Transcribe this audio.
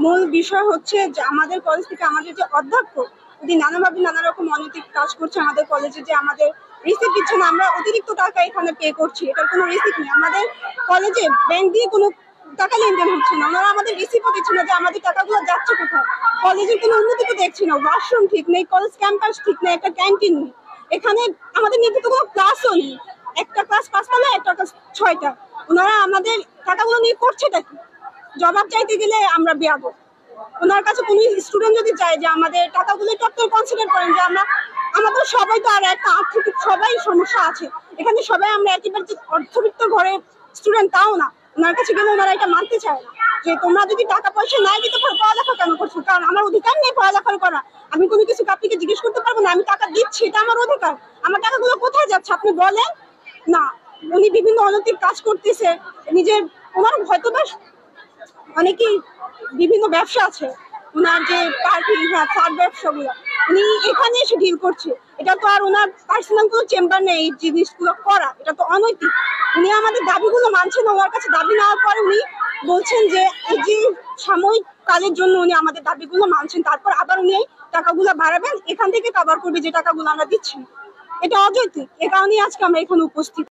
মূল বিষয় হচ্ছে যে আমাদের কলেজ থেকে আমাদের যে অধ্যক্ষ যদি নানাভাবে নানা রকম অনৈতিক কাজ করছে আমাদের কলেজে, যে আমাদের রিসিপ্ট দিচ্ছে না, আমরা অতিরিক্ত টাকা এখানে পে করছি, এটার কোনো রিসিপ্ট নেই। আমাদের কলেজে ব্যাংক দিয়ে কোনো টাকা লেনদেন হচ্ছে না, ওনারা আমাদের রিসিপ্টও দিচ্ছে না যে আমাদের টাকাগুলো যাচ্ছে কোথায়। কলেজের কোনো উন্নতি তো দেখছি না, ওয়াশরুম ঠিক নেই, কলেজ ক্যাম্পাস ঠিক নেই, একটা ক্যান্টিন নেই, এখানে আমাদের নিয়মিত কোনো ক্লাসও নেই। একটা ক্লাস 5টা, একটা ক্লাস 6টা। ওনারা আমাদের টাকাগুলো নিয়ে করছেটা কি? জবাব চাইতে গেলে আমরা বেয়াদব। ওনার কাছে কোনো স্টুডেন্ট যদি চায় যে আমাদের টাকাগুলো একটু আপনারা কনসিডার করেন, যে আমাদের সবাই তো আর একটা আর্থিক সবাই সমস্যা আছে, এখানে সবাই আমরা একেবারে যে অর্থবিত্ত ঘরে স্টুডেন্ট তাও না। ওনার কাছে গেলে ওনারা এটা মানতে চায় না যে তোমরা যদি টাকা পয়সা না দিতে পারো পড়ালেখা কেন করছো, কারণ আমার অধিকার নেই পড়ালেখা করা। আমি কোনো কিছু আপনাকে জিজ্ঞেস করতে পারবো না, আমি টাকা দিচ্ছি, এটা আমার অধিকার। আমার টাকাগুলো কোথায় যাচ্ছে আপনি বলেন না। উনি বিভিন্ন অনৈতিক কাজ করতেছে নিজের, ওনার হয়তো বা অনেকেই বিভিন্ন ব্যবসা আছে, ওনার যে পার্কিং, হ্যাঁ ফার্ড ব্যবসাগুলো উনি এখানে এসে ডিল করছে। এটা তো আর ওনার পার্সোনাল কোনো চেম্বার নেই এই জিনিসগুলো করা, এটা তো অনৈতিক। উনি আমাদের দাবিগুলো মানছেন না, ওনার কাছে দাবি নেওয়ার পরে উনি বলছেন যে এই যে সাময়িক কালের জন্য উনি আমাদের দাবিগুলো মানছেন, তারপর আবার উনি টাকাগুলো বাড়াবেন, এখান থেকে কভার করবে যে টাকাগুলো আমরা দিচ্ছি। এটা অযৌক্তিক, এ কারণেই আজকে আমরা এখানে উপস্থিত।